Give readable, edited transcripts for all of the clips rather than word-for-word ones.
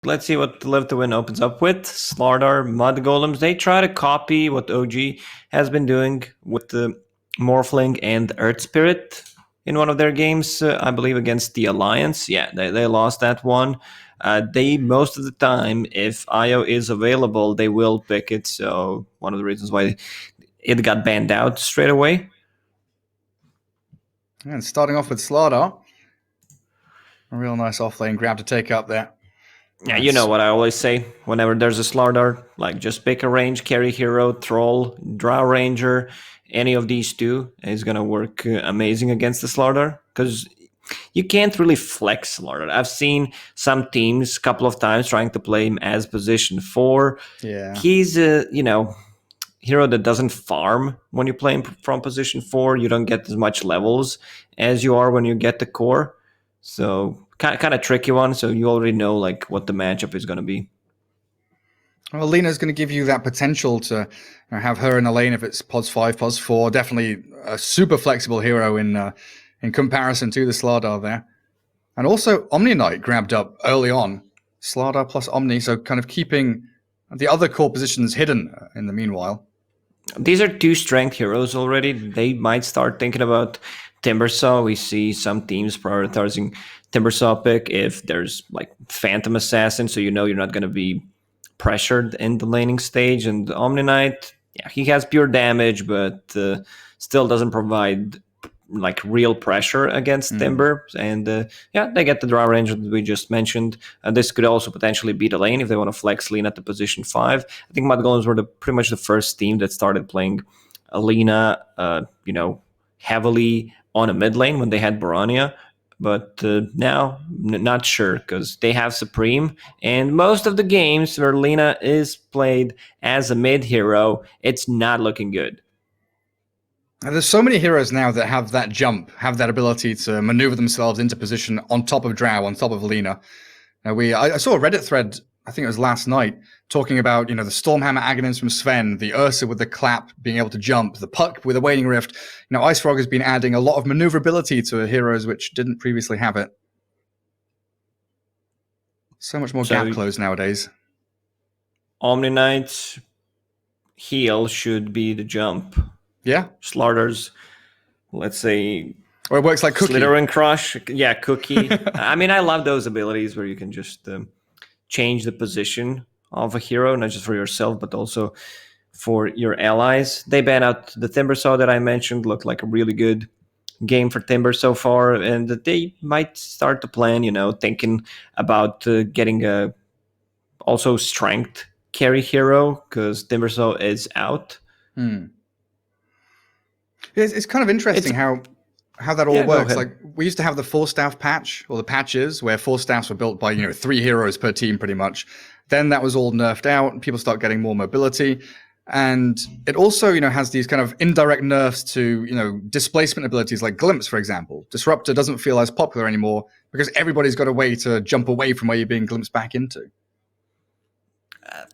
let's see what Live to Win opens up with. Slardar, Mudgolems, they try to copy what OG has been doing with the Morphling and Earth Spirit in one of their games, I believe against the Alliance. Yeah, they lost that one. They, most of the time, if IO is available, they will pick it. So one of the reasons why it got banned out straight away. And starting off with Slardar. A real nice off-lane grab to take up there. Yeah, you know what I always say. Whenever there's a Slardar, like just pick a range, carry hero, troll, draw ranger. Any of these two is gonna work amazing against the Slardar because you can't really flex Slardar. I've seen some teams a couple of times trying to play him as position 4. Yeah, He's a hero that doesn't farm when you play him from position 4. You don't get as much levels as you are when you get the core. So kind of tricky one. So you already know like what the matchup is going to be. well, Lina's going to give you that potential to have her in the lane if it's pods 5, pods 4. Definitely a super flexible hero in comparison to the Slardar there. And also Omni Knight grabbed up early on. Slardar plus Omni, so kind of keeping the other core positions hidden in the meanwhile. These are 2 strength heroes already. They might start thinking about Timbersaw. We see some teams prioritizing Timbersaw pick if there's like Phantom Assassin, so you know you're not going to be pressured in the laning stage. And Omni Knight, yeah, he has pure damage, but still doesn't provide like real pressure against Timber. And yeah, they get the draw range that we just mentioned. This could also potentially be the lane if they want to flex Lina to position 5. I think Mudgolems were pretty much the first team that started playing Lina, heavily on a mid lane when they had Barania. But now, not sure, because they have Supreme, and most of the games where Lina is played as a mid hero, it's not looking good. And there's so many heroes now that have that jump, have that ability to maneuver themselves into position on top of Drow, on top of Lina. I saw a Reddit thread, I think it was last night, talking about, the Stormhammer Aghanim's from Sven, the Ursa with the clap being able to jump, the Puck with a Waning Rift. Ice Frog has been adding a lot of maneuverability to heroes which didn't previously have it. So much more gap close nowadays. Omni Knight's heal should be the jump. Yeah. Slardar's, let's say... Or it works like Cookie. Slither and Crush. Yeah, Cookie. I mean, I love those abilities where you can just change the position of a hero, not just for yourself, but also for your allies. They ban out the Timbersaw that I mentioned. Looked like a really good game for Timber so far. And they might start to plan, thinking about getting a also strength carry hero, because Timbersaw is out. It's kind of interesting how that all works. Like, we used to have the 4-staff patch, or the patches, where 4 staffs were built by 3 heroes per team pretty much. Then that was all nerfed out, and people start getting more mobility. And it also, has these kind of indirect nerfs to, displacement abilities like Glimpse, for example. Disruptor doesn't feel as popular anymore because everybody's got a way to jump away from where you're being glimpsed back into.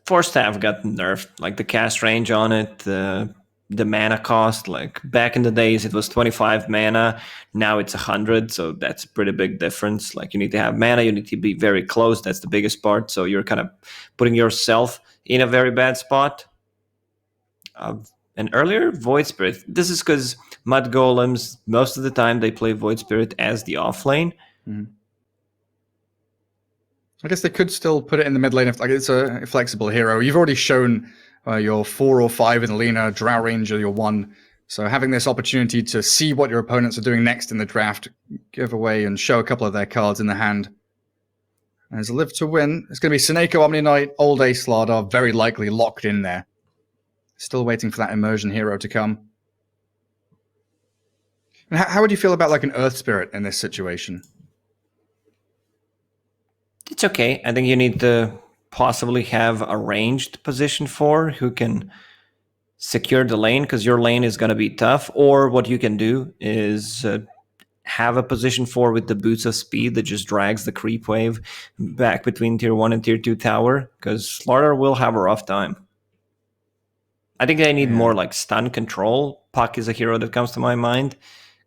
4-staff got nerfed, like the cast range on it, the mana cost. Like back in the days it was 25 mana, now it's 100, so that's a pretty big difference. Like, you need to have mana, you need to be very close, that's the biggest part, so you're kind of putting yourself in a very bad spot. And earlier, Void Spirit, this is because Mudgolems, most of the time they play Void Spirit as the offlane. I guess they could still put it in the mid lane if it's a flexible hero. You've already shown your 4 or 5 in the Lina, Drow Ranger, your 1. So having this opportunity to see what your opponents are doing next in the draft, give away and show a couple of their cards in the hand. And as a Live to Win, it's going to be Seneko, Omni Knight, Old Ace Slardar, very likely locked in there. Still waiting for that immersion hero to come. And how would you feel about like an Earth Spirit in this situation? It's okay. I think you need to possibly have a ranged position 4 who can secure the lane, because your lane is going to be tough. Or what you can do is have a position 4 with the boots of speed that just drags the creep wave back between tier 1 and tier 2 tower, because Slardar will have a rough time. I think they need more like stun control. Puck is a hero that comes to my mind,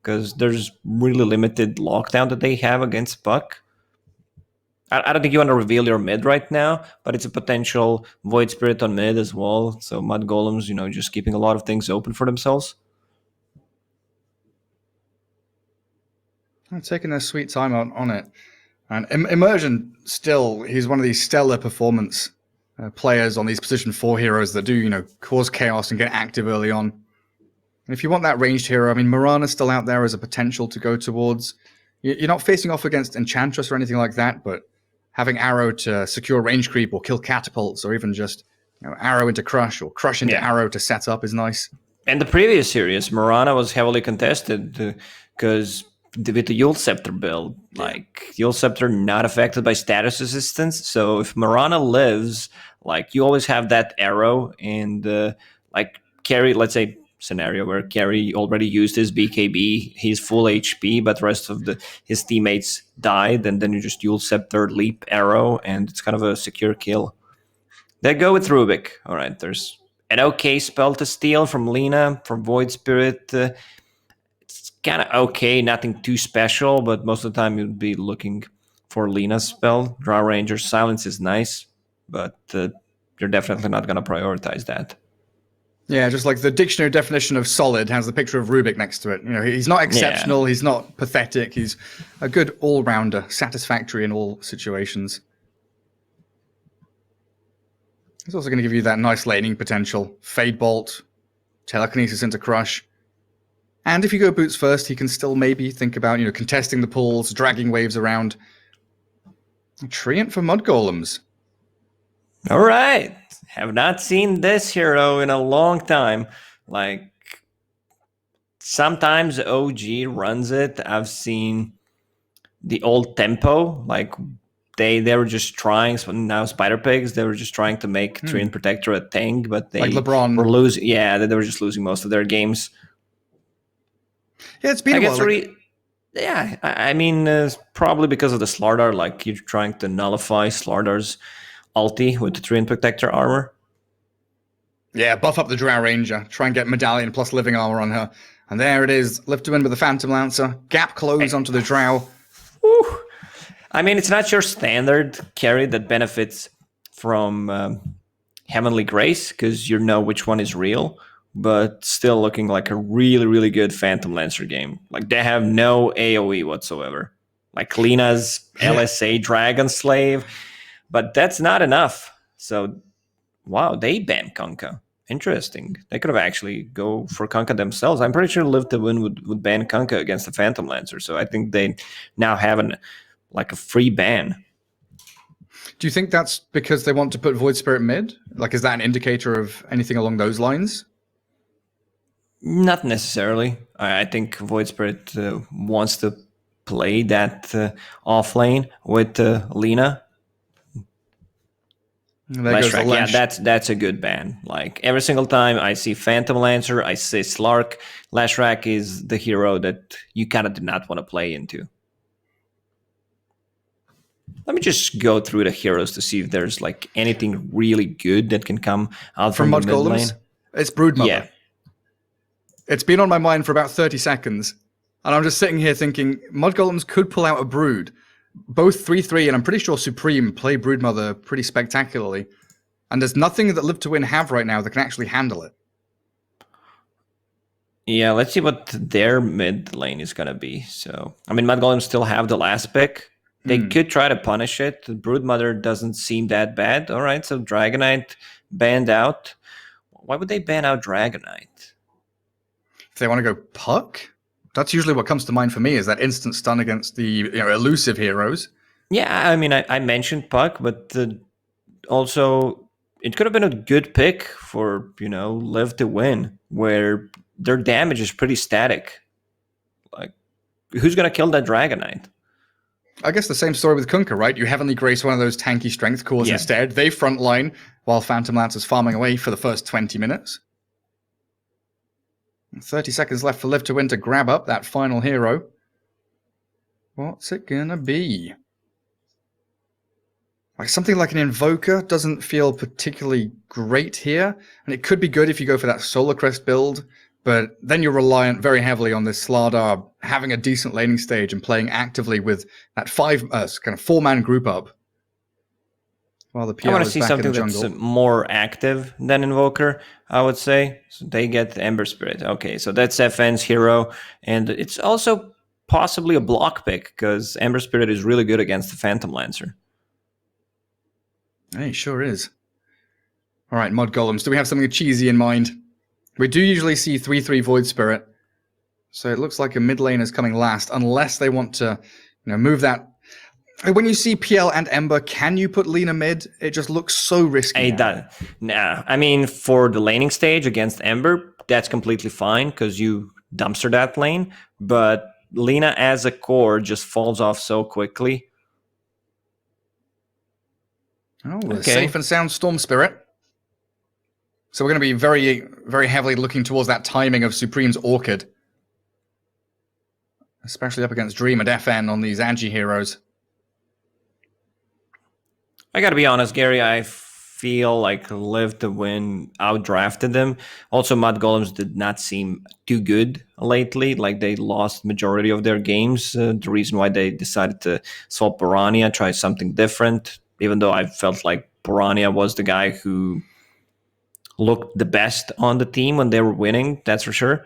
because there's really limited lockdown that they have against Puck. I don't think you want to reveal your mid right now, but it's a potential Void Spirit on mid as well. So Mudgolems, just keeping a lot of things open for themselves. I'm taking their sweet time on it. And Immersion, still, he's one of these stellar performance players on these position 4 heroes that do, cause chaos and get active early on. And if you want that ranged hero, I mean, Mirana's still out there as a potential to go towards. You're not facing off against Enchantress or anything like that, but having Arrow to secure range creep or kill catapults, or even just Arrow into Crush or Crush into Arrow to set up is nice. And the previous series, Mirana was heavily contested because with the Yule Scepter build, Yule Scepter not affected by status resistance. So if Mirana lives, you always have that Arrow and Carry, let's say scenario where Carry already used his BKB, he's full HP, but the rest of his teammates died, and then you just Yule Scepter, leap, Arrow, and it's kind of a secure kill. They go with Rubik. All right, there's an okay spell to steal from Lina, from Void Spirit. It's kind of okay, nothing too special, but most of the time you'd be looking for Lina's spell. Draw Ranger, Silence is nice, but you're definitely not going to prioritize that. Yeah, just like the dictionary definition of solid has the picture of Rubik next to it. He's not exceptional, he's not pathetic, he's a good all-rounder, satisfactory in all situations. He's also going to give you that nice laning potential. Fade Bolt, Telekinesis into Crush. And if you go boots first, he can still maybe think about, contesting the pulls, dragging waves around. Treant for Mudgolems. All right. Have not seen this hero in a long time. Sometimes OG runs it. I've seen the old tempo. They were just trying. So now Spider Pigs, they were just trying to make Treant Protector a tank, but they LeBron were losing. Yeah, they were just losing most of their games. Yeah, it's been a while. I mean, probably because of the Slardar. You're trying to nullify Slardar's ulti with the Treant Protector armor. Yeah, buff up the Drow Ranger. Try and get Medallion plus Living Armor on her. And there it is. Live to win with the Phantom Lancer. Gap close onto the Drow. Whew. I mean, it's not your standard carry that benefits from Heavenly Grace, because you know which one is real, but still looking like a really, really good Phantom Lancer game. They have no AoE whatsoever. Lina's LSA Dragon Slave, but that's not enough. So, wow, they banned Kunkka. Interesting. They could have actually go for Kunkka themselves. I'm pretty sure Live to Win would ban Kunkka against the Phantom Lancer. So I think they now have a free ban. Do you think that's because they want to put Void Spirit mid? Is that an indicator of anything along those lines? Not necessarily. I think Void Spirit wants to play that off lane with Lina. Lashrak, yeah, that's a good ban. Every single time I see Phantom Lancer, I see Slark. Lashrak is the hero that you kind of did not want to play into. Let me just go through the heroes to see if there's anything really good that can come out from the mid lane. It's Broodmother. Yeah. It's been on my mind for about 30 seconds, and I'm just sitting here thinking Mudgolems could pull out a Brood. Both 3/3, and I'm pretty sure Supreme play Broodmother pretty spectacularly. And there's nothing that Live to Win have right now that can actually handle it. Yeah, let's see what their mid lane is going to be. So, I mean, Mudgolems still have the last pick. They could try to punish it. Broodmother doesn't seem that bad. All right, so Dragonite banned out. Why would they ban out Dragonite? If they want to go Puck? That's usually what comes to mind for me, is that instant stun against the elusive heroes. Yeah, I mean, I mentioned Puck, but also it could have been a good pick for, Live to Win, where their damage is pretty static. Who's going to kill that Dragonite? I guess the same story with Kunkka, right? You Heavenly Grace one of those tanky strength cores instead. They frontline while Phantom Lancer's farming away for the first 20 minutes. 30 seconds left for Live to Win to grab up that final hero. What's it gonna be? Something like an Invoker doesn't feel particularly great here, and it could be good if you go for that Solar Crest build, but then you're reliant very heavily on this Slardar having a decent laning stage and playing actively with that 4-man group up while the I want PL to is see back in the something that's jungle. more active than Invoker, I would say. So they get the Ember Spirit. Okay, so that's FN's hero. And it's also possibly a block pick, because Ember Spirit is really good against the Phantom Lancer. Hey, sure is. All right, Mudgolems. Do we have something cheesy in mind? We do usually see 3/3 Void Spirit. So it looks like a mid lane is coming last, unless they want to, move that. When you see PL and Ember, can you put Lina mid? It just looks so risky. Nah, I mean, for the laning stage against Ember, that's completely fine, because you dumpster that lane. But Lina as a core just falls off so quickly. Oh, okay. Safe and sound Storm Spirit. So we're going to be very, very heavily looking towards that timing of Supreme's Orchid. Especially up against Dream and FN on these Agi heroes. I gotta be honest, Gary, I feel like Live to Win outdrafted them. Also, Mudgolems did not seem too good lately. Like, they lost majority of their games. The reason why they decided to swap Barania, try something different, even though I felt like Barania was the guy who looked the best on the team when they were winning, that's for sure.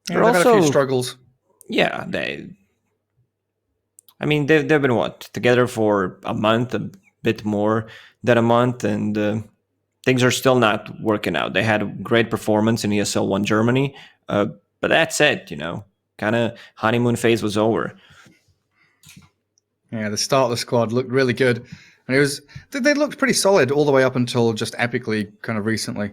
Yeah, they've had a few struggles. Yeah, they've been together for a month, a bit more than a month, and things are still not working out. They had a great performance in ESL 1 Germany, but that's it, kind of honeymoon phase was over. Yeah, the start of the squad looked really good. And they looked pretty solid all the way up until just epically kind of recently.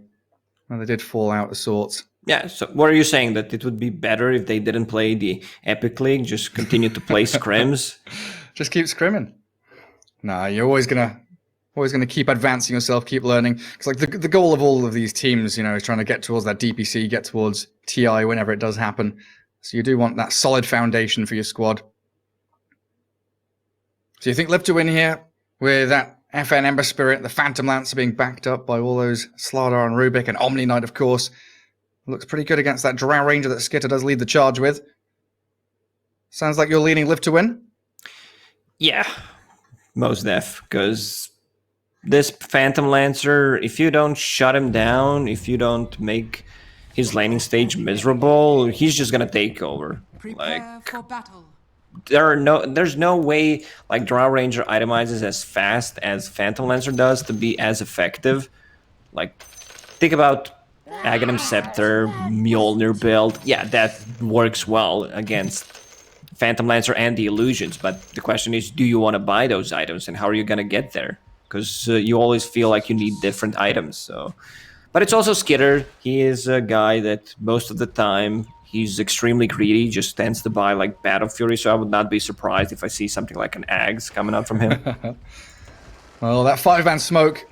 And they did fall out of sorts. Yeah, so what are you saying? That it would be better if they didn't play the Epic League, just continue to play scrims? Just keep scrimming. Nah, you're always gonna keep advancing yourself, keep learning. It's like the goal of all of these teams, is trying to get towards that DPC, get towards TI whenever it does happen. So you do want that solid foundation for your squad. So you think Live to Win here with that FN Ember Spirit, the Phantom Lancer being backed up by all those Slardar and Rubik and Omni Knight, of course. Looks pretty good against that Drow Ranger that Skitter does lead the charge with. Sounds like you're leaning Live to Win? Yeah, most def, because this Phantom Lancer, if you don't shut him down, if you don't make his laning stage miserable, he's just gonna take over. Prepare for battle. There's no way like Drow Ranger itemizes as fast as Phantom Lancer does to be as effective. Like, think about Aghanim Scepter, Mjolnir build. Yeah, that works well against Phantom Lancer and the Illusions, but the question is, do you want to buy those items, and how are you going to get there? Because you always feel like you need different items. So, but it's also Skitter. He is a guy that most of the time he's extremely greedy, just tends to buy like Battle Fury, so I would not be surprised if I see something like an Ags coming out from him. Well, that 5-man smoke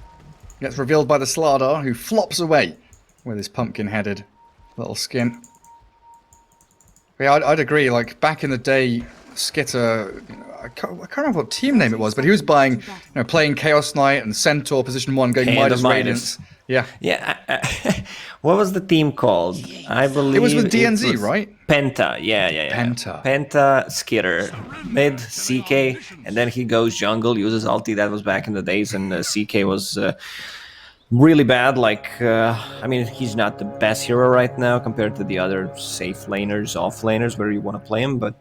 gets revealed by the Slardar, who flops away with his pumpkin-headed little skin. Yeah, I'd agree. Like, back in the day, Skitter, I can't remember what team name it was, but he was buying, playing Chaos Knight and Centaur position 1, going Midas Radiance. Yeah. Yeah. What was the team called? I believe it was with DNZ, right? Penta. Yeah. Penta, Skitter, mid, CK, and then he goes jungle, uses ulti. That was back in the days, and CK was really bad. Like, he's not the best hero right now compared to the other safe laners, off laners where you want to play him, but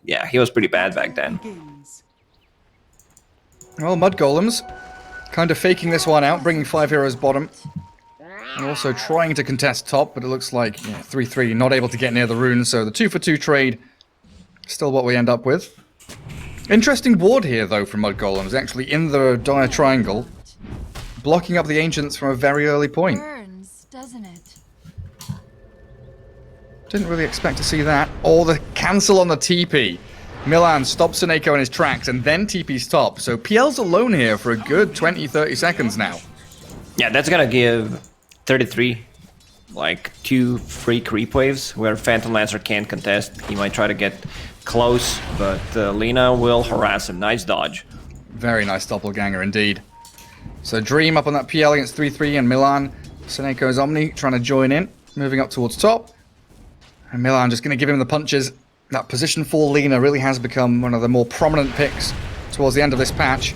yeah, he was pretty bad back then. Well, Mudgolems kind of faking this one out, bringing 5 heroes bottom. And also trying to contest top, but it looks like 3-3, not able to get near the runes, so the 2-for-2 trade, still what we end up with. Interesting ward here, though, from Mudgolems, actually in the dire triangle, blocking up the Ancients from a very early point. Burns, doesn't it? Didn't really expect to see that. Oh, the cancel on the TP. Milan stops Seneko in his tracks and then TP's top, so PL's alone here for a good 20-30 seconds now. Yeah, that's gonna give 33, like 2 free creep waves where Phantom Lancer can't contest. He might try to get close, but Lina will harass him. Nice dodge. Very nice doppelganger indeed. So Dream up on that PL against 3-3 and Milan. Seneco's Omni trying to join in, moving up towards top. And Milan just going to give him the punches. That position 4 Lina really has become one of the more prominent picks towards towards the end of this patch.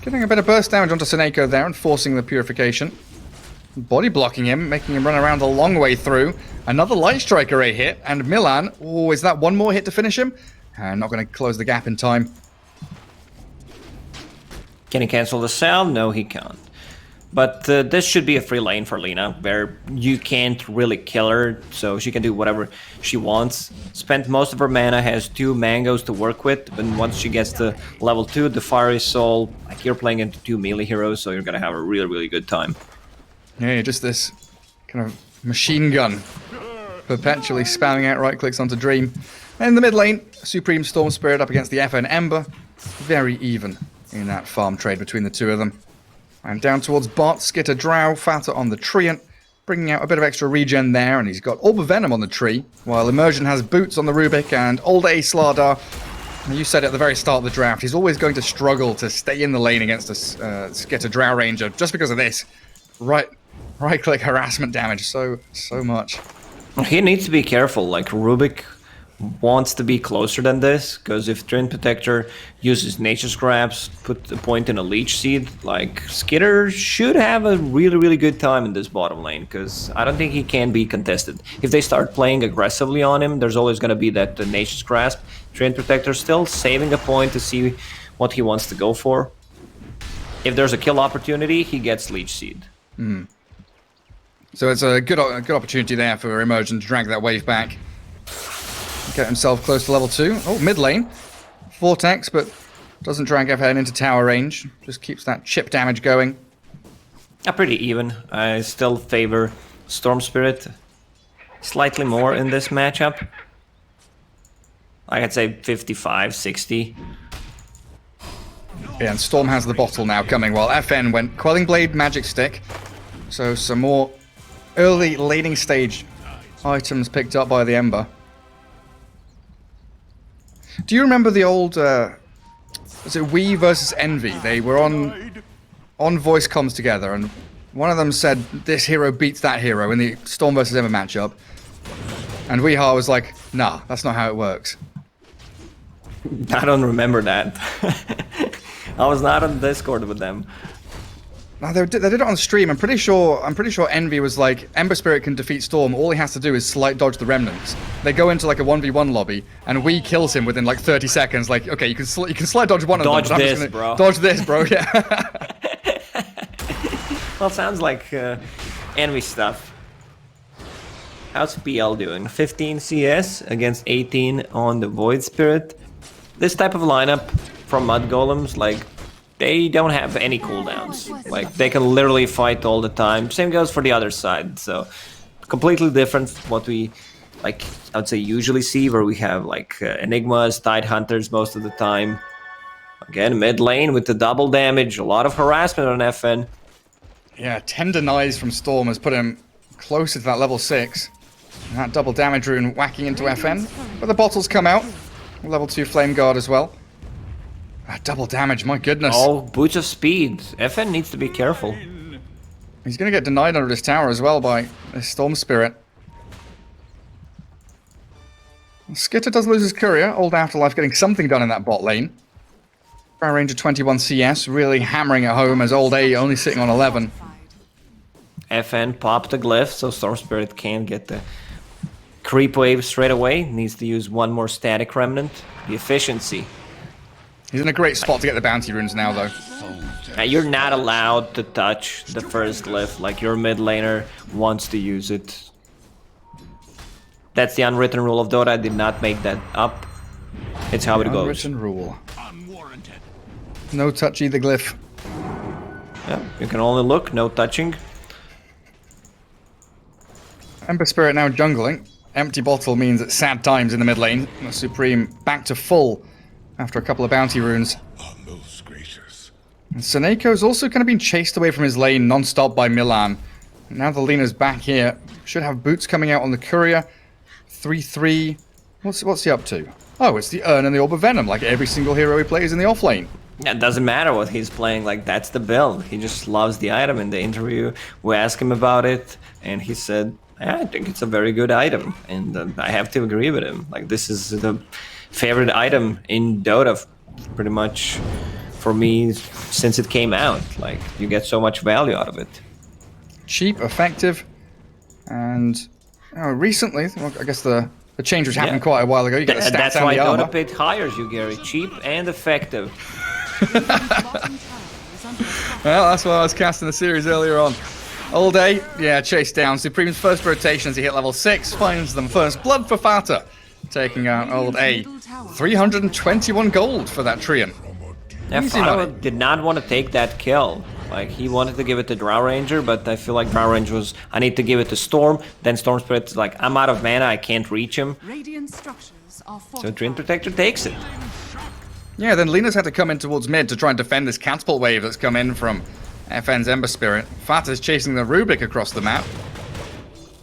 Getting a bit of burst damage onto Seneko there and forcing the purification. Body blocking him, making him run around a long way through. Another Light Strike Array hit, and Milan, oh, is that one more hit to finish him? Not going to close the gap in time. Can he cancel the cell? No, he can't. But this should be a free lane for Lina, where you can't really kill her, so she can do whatever she wants. Spent most of her mana, has 2 mangoes to work with, but once she gets to level 2, the Fiery Soul, like you're playing into 2 melee heroes, so you're gonna have a really, really good time. Yeah, just this kind of machine gun, perpetually spamming out right clicks onto Dream. And in the mid lane, Supreme Storm Spirit up against the FN Ember. Very even in that farm trade between the two of them. And down towards bot, Skitter Drow, Fata on the Treant, bringing out a bit of extra regen there, and he's got Orb of Venom on the tree, while Immersion has Boots on the Rubik, and Old A Slardar, you said at the very start of the draft, he's always going to struggle to stay in the lane against a Skitter Drow Ranger, just because of this. Right-click harassment damage, so much. He needs to be careful, like Rubik wants to be closer than this, because if Twin Protector uses Nature Scraps, put the point in a Leech Seed, like Skitter should have a really, really good time in this bottom lane, because I don't think he can be contested. If they start playing aggressively on him, there's always going to be that Nature's Grasp. Twin Protector still saving a point to see what he wants to go for. If there's a kill opportunity, he gets Leech Seed. So it's a good opportunity there for Immersion to drag that wave back. Get himself close to level 2. Oh, mid lane. Vortex, but doesn't drag FN into tower range. Just keeps that chip damage going. Pretty even. I still favor Storm Spirit slightly more in this matchup. I'd say 55, 60. Yeah, and Storm has the bottle now coming, while FN went Quelling Blade, Magic Stick. So some more early laning stage items picked up by the Ember. Do you remember the old, was it We versus Envy? They were on voice comms together, and one of them said, this hero beats that hero in the Storm versus Ember matchup. And Weehaw was like, nah, that's not how it works. I don't remember that. I was not on Discord with them. No, they did it on stream. I'm pretty sure Envy was like, Ember Spirit can defeat Storm. All he has to do is slight dodge the remnants. They go into like a 1v1 lobby, and we kills him within like 30 seconds. Like, okay, you can slight dodge one of them. Dodge this, bro. Dodge this, bro. Yeah. Well, sounds like Envy stuff. How's PL doing? 15 CS against 18 on the Void Spirit. This type of lineup from Mudgolems, like, they don't have any cooldowns. Like, they can literally fight all the time. Same goes for the other side. So, completely different from what we, like, I would say usually see, where we have, like, Enigmas, Tide Hunters most of the time. Again, mid lane with the double damage, a lot of harassment on FN. Yeah, 10 denies from Storm has put him closer to that level 6. And that double damage rune whacking into FN. But the bottles come out. Level 2 Flame Guard as well. Double damage, my goodness. Oh, Boots of Speed. FN needs to be careful. He's going to get denied under his tower as well by this Storm Spirit. Skitter does lose his courier. Old Afterlife getting something done in that bot lane. Power range of 21 CS, really hammering it home as Old A only sitting on 11. FN popped the glyph, so Storm Spirit can't get the creep wave straight away. Needs to use one more static remnant. The efficiency. He's in a great spot to get the bounty runes now, though. You're not allowed to touch the first glyph. Like, your mid laner wants to use it. That's the unwritten rule of Dota. I did not make that up. It's how it goes. Unwritten rule. No touchy the glyph. Yeah, you can only look, no touching. Ember Spirit now jungling. Empty bottle means it's sad times in the mid lane. The Supreme back to full after a couple of bounty runes. Most gracious. And Seneko's also kind of been chased away from his lane non-stop by Milan. Now the Lena's back here. Should have boots coming out on the courier. 3-3. What's he up to? Oh, it's the Urn and the Orb of Venom, like every single hero he plays in the off lane. It doesn't matter what he's playing, like, that's the build. He just loves the item. In the interview, we asked him about it, and he said, yeah, I think it's a very good item, and I have to agree with him. Like, this is the favorite item in Dota pretty much for me since it came out. Like, you get so much value out of it. Cheap, effective, and recently, well, I guess the change was happening quite a while ago. You get the stats That's and why the armor. DOTA Pit hires you, Gary. Cheap and effective. Well, that's why I was casting the series earlier on. All day, yeah, chase down. Supreme's first rotation as he hit level 6 finds them first blood for Fata, taking out Old A. 321 gold for that Treant. Yeah, Easy Fata money. did not want to take that kill. Like, he wanted to give it to Drow Ranger, but I feel like Drow Ranger was, I need to give it to Storm. Then Storm Spirit's like, I'm out of mana, I can't reach him. Radiant structures are So Treant Protector takes it. Yeah, then Lina's had to come in towards mid to try and defend this catapult wave that's come in from FN's Ember Spirit. Fata's chasing the Rubik across the map.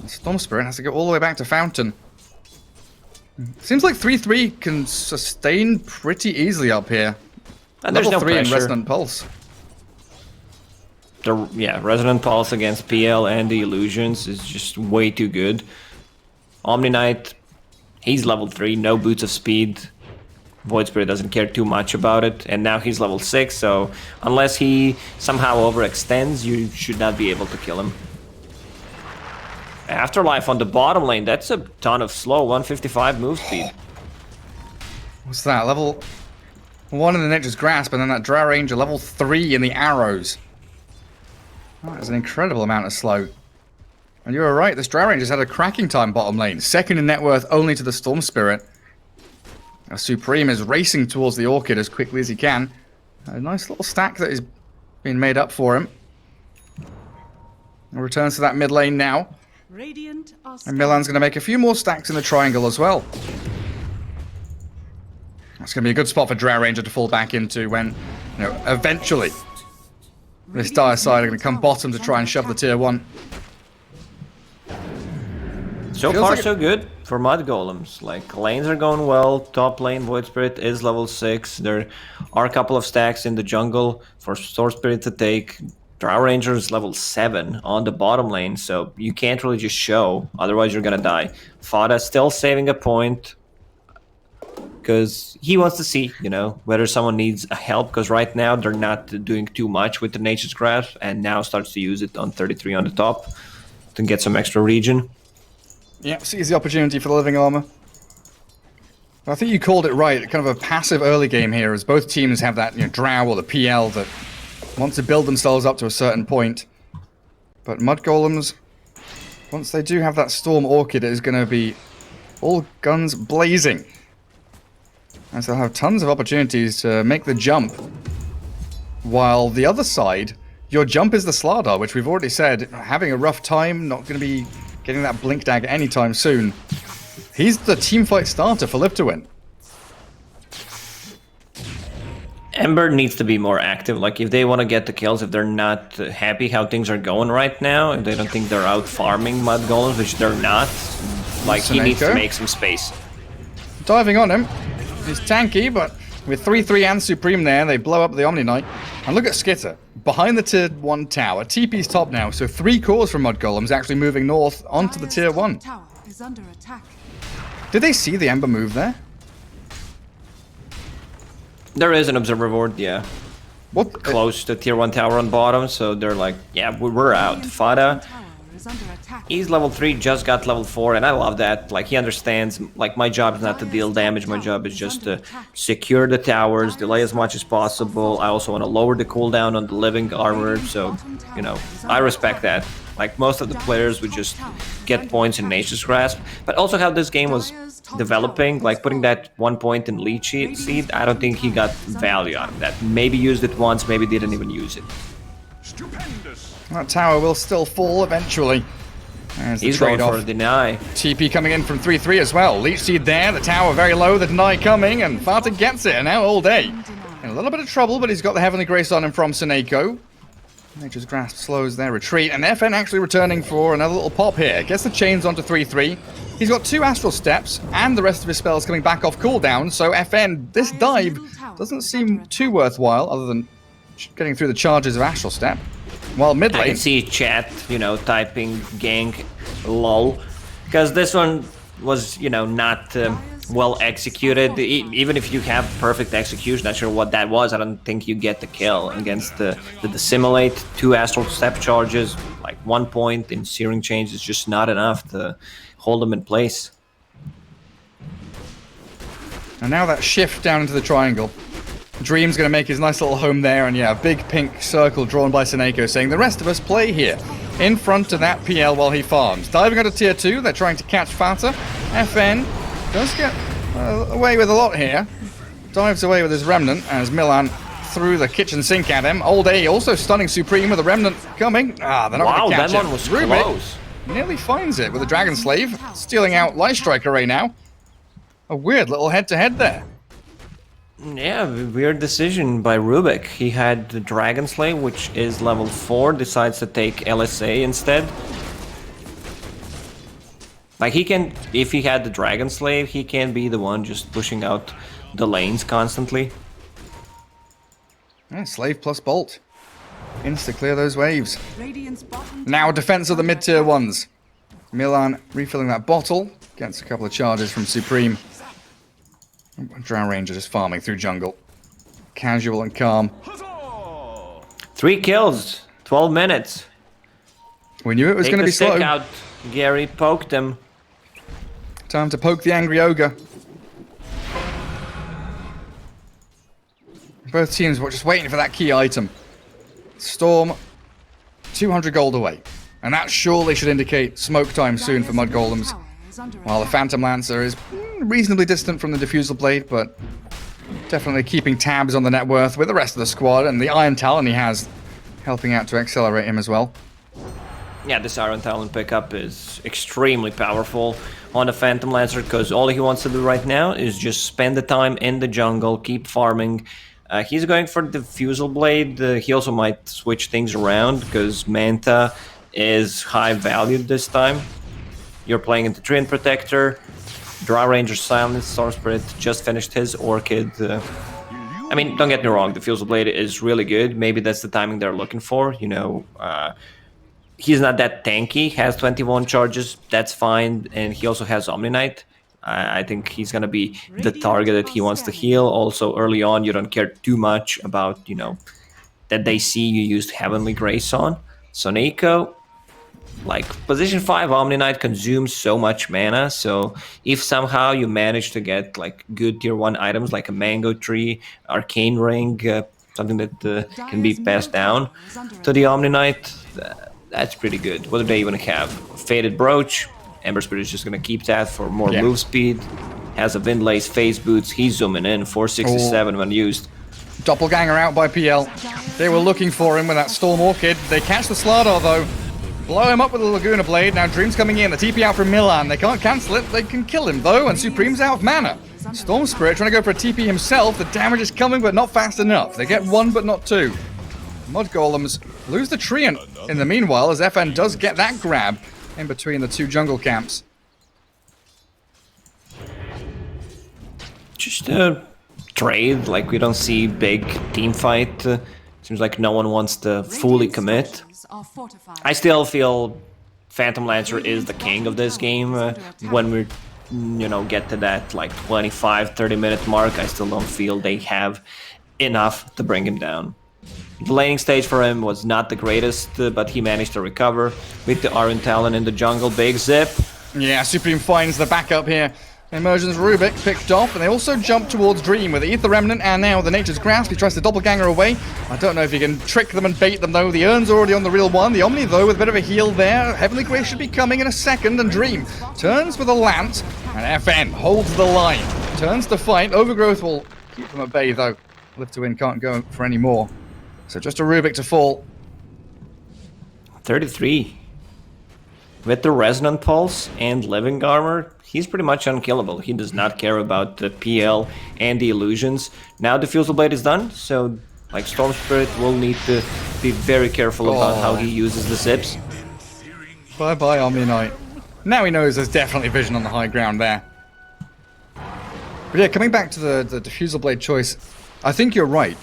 And Storm Spirit has to go all the way back to Fountain. Seems like 3-3 can sustain pretty easily up here. And there's Level no 3 in pressure. Resonant Pulse. Yeah, Resonant Pulse against PL and the Illusions is just way too good. Omni Knight, he's level 3, no boots of speed. Void Spirit doesn't care too much about it, and now he's level 6, so unless he somehow overextends, you should not be able to kill him. Afterlife on the bottom lane, that's a ton of slow, 155 move speed. What's that? Level 1 in the Nature's Grasp, and then that Drow Ranger level 3 in the Arrows. That is an incredible amount of slow. And you were right, this Drow Ranger's had a cracking time bottom lane. Second in net worth only to the Storm Spirit. Now Supreme is racing towards the Orchid as quickly as he can. A nice little stack that is being made up for him. And returns to that mid lane now. Radiant are And Milan's going to make a few more stacks in the triangle as well. That's going to be a good spot for Drow Ranger to fall back into when, you know, eventually this dire side are going to come bottom to try and shove the tier 1. So Feels far, like so good for Mudgolems. Like, lanes are going well. Top lane, Void Spirit is level 6. There are a couple of stacks in the jungle for Storm Spirit to take. Drow Ranger is level 7 on the bottom lane, so you can't really just show, otherwise you're gonna die. Fada still saving a point, because he wants to see, you know, whether someone needs a help, because right now they're not doing too much with the Nature's Grasp, and now starts to use it on 33 on the top to get some extra region. Yeah, seize the opportunity for the living armor. I think you called it right. Kind of a passive early game here, as both teams have that, you know, Drow or the PL that want to build themselves up to a certain point. But Mudgolems, once they do have that Storm Orchid, it is going to be all guns blazing. As they'll have tons of opportunities to make the jump. While the other side, your jump is the Slardar, which we've already said, having a rough time, not going to be getting that Blink Dagger anytime soon. He's the teamfight starter for Live to Win. Ember needs to be more active. Like, if they want to get the kills, if they're not happy how things are going right now, if they don't think they're out farming Mudgolems, which they're not, like, he needs to make some space. Diving on him. He's tanky, but with 3-3 and Supreme there, they blow up the Omni Knight. And look at Skitter, behind the tier 1 tower. TP's top now, so 3 cores from Mudgolems actually moving north onto the tier 1. Tower is under attack. Did they see the Ember move there? There is an observer ward, yeah. What? Close to tier 1 tower on bottom, so they're like, yeah, we're out. Fada, Tower is under attack. he's level 3, just got level 4, and I love that. Like, he understands, like, my job is not to deal damage, my job is just to secure the towers, delay as much as possible. I also want to lower the cooldown on the living armor, so, you know, I respect that. Like, most of the players would just get points in Nature's Grasp, but also how this game was developing, like putting that 1 point in Leech Seed, I don't think he got value out of that. Maybe used it once, maybe didn't even use it. Stupendous. That tower will still fall eventually. There's the He's going trade-off. for a deny. TP coming in from 3-3 as well. Leech Seed there, the tower very low, the deny coming, and Fata gets it, and now all day. In a little bit of trouble, but he's got the Heavenly Grace on him from Seneko. Nature's Grasp slows their retreat, and FN actually returning for another little pop here. Gets the chains onto 3-3. He's got 2 Astral Steps, and the rest of his spells coming back off cooldown, so FN, this dive doesn't seem too worthwhile, other than getting through the charges of Astral Step. While mid I lane... can see chat, you know, typing gank lol, because this one was, you know, not well executed. Even if you have perfect execution, not sure what that was, I don't think you get the kill against the dissimulate. 2 astral step charges, like 1 point in searing change is just not enough to hold them in place. And now that shift down into the triangle. Dream's going to make his nice little home there, and yeah, a big pink circle drawn by Seneko saying the rest of us play here, in front of that PL while he farms. Diving out of tier 2, they're trying to catch Fata. FN does get away with a lot here. Dives away with his Remnant as Milan threw the kitchen sink at him. Old A also stunning Supreme with a Remnant coming. Ah, they're not going to catch that him. one was Rubik close. nearly finds it with a Dragon Slave, stealing out Light Striker right now. A weird little head-to-head there. Yeah, weird decision by Rubik. He had the Dragon Slave, which is level 4, decides to take LSA instead. Like, he can, if he had the Dragon Slave, he can be the one just pushing out the lanes constantly. Yeah, Slave plus Bolt. Insta-clear those waves. Radiant's bottom Now tower defense of the is under mid-tier attack. ones. Milan refilling that bottle. Gets a couple of charges from Supreme. Drow Ranger just farming through jungle. Casual and calm. Huzzah! 3 kills, 12 minutes. We knew it was Take going to the be stick slow. out. Gary poked him. Time to poke the angry ogre. Both teams were just waiting for that key item. Storm, 200 gold away. And that surely should indicate smoke time soon for Mudgolems. Tower is under While the attack. Phantom Lancer is reasonably distant from the Diffusal Blade, but definitely keeping tabs on the net worth with the rest of the squad, and the Iron Talon he has helping out to accelerate him as well. Yeah, this Iron Talon pickup is extremely powerful on the Phantom Lancer because all he wants to do right now is just spend the time in the jungle, keep farming. He's going for the Diffusal Blade. He also might switch things around because Manta is high valued this time. You're playing into Treant Protector. Drow Ranger Silence, Storm Spirit just finished his Orchid. I mean, don't get me wrong, the Diffusal Blade is really good. Maybe that's the timing they're looking for. You know, he's not that tanky, has 21 charges, that's fine. And he also has Omni Knight. I think he's going to be the target that he wants to heal. Also, early on, you don't care too much about, you know, that they see you used Heavenly Grace on. So Nico, like, position 5 Omni Knight consumes so much mana, so if somehow you manage to get, like, good tier 1 items like a Mango Tree, Arcane Ring, something that can be passed down to the Omni Knight, that's pretty good. What do they even have? Faded Brooch, Ember Spirit is just gonna keep that for more move speed, has a Windlace Phase Boots, he's zooming in, 467 when used. Doppelganger out by PL. They were looking for him with that Storm Orchid. They catch the Slardar though. Blow him up with the Laguna Blade. Now Dream's coming in. The TP out from Milan. They can't cancel it. They can kill him though, and Supreme's out of mana. Storm Spirit trying to go for a TP himself. The damage is coming, but not fast enough. They get 1, but not 2. Mudgolems lose the Treant in the meanwhile, as FN does get that grab in between the 2 jungle camps. Just trade, like we don't see big team fight. Seems like no one wants to fully commit. Structures are fortified. I still feel Phantom Lancer is the king of this game. When we, you know, get to that like 25-30 minute mark, I still don't feel they have enough to bring him down. The laning stage for him was not the greatest, but he managed to recover with the Iron Talon in the jungle. Big zip. Yeah, Supreme finds the backup here. Emergence Rubik picked off, and they also jump towards Dream with the Ether Remnant and now the Nature's Grasp. He tries to doppelganger away. I don't know if he can trick them and bait them though. The Urn's already on the real one. The Omni though with a bit of a heal there. Heavenly Grace should be coming in a second, and Dream turns with a Lance, and FN holds the line. Turns to fight. Overgrowth will keep them at bay though. Live to win can't go for any more. So just a Rubik to fall. 33. With the Resonant Pulse and Living Armor, he's pretty much unkillable. He does not care about the PL and the illusions. Now the Diffusal Blade is done, so like Storm Spirit will need to be very careful about how he uses the zips. Bye-bye, Omni Knight. Now he knows there's definitely vision on the high ground there. But yeah, coming back to the Diffusal Blade choice, I think you're right.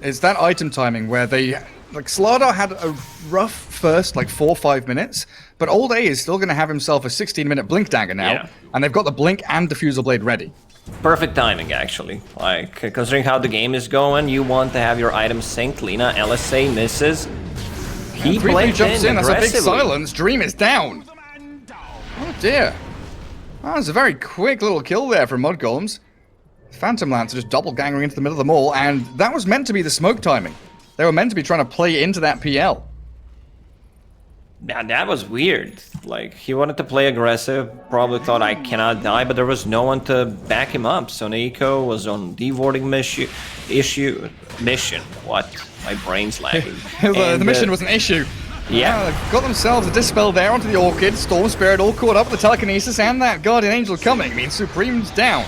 It's that item timing where they Like, Slardar had a rough first, like, 4 or 5 minutes, but Old A is still going to have himself a 16-minute Blink Dagger now, and they've got the Blink and Diffusal Blade ready. Perfect timing, actually. Like, considering how the game is going, you want to have your items synced. Lina, LSA misses. He 3-3 jumps in, that's a big silence. Dream is down. Oh dear. That was a very quick little kill there from Mudgolems. Phantom Lancer just doppelgangering into the middle of them all, and that was meant to be the smoke timing. They were meant to be trying to play into that PL. Yeah, that was weird. Like, he wanted to play aggressive, probably thought I cannot die, but there was no one to back him up. So Nico was on devording mission. What? My brain's lagging. The mission was an issue. Yeah. They've got themselves a Dispel there onto the Orchid. Storm Spirit all caught up with the Telekinesis, and that Guardian Angel coming means Supreme's down.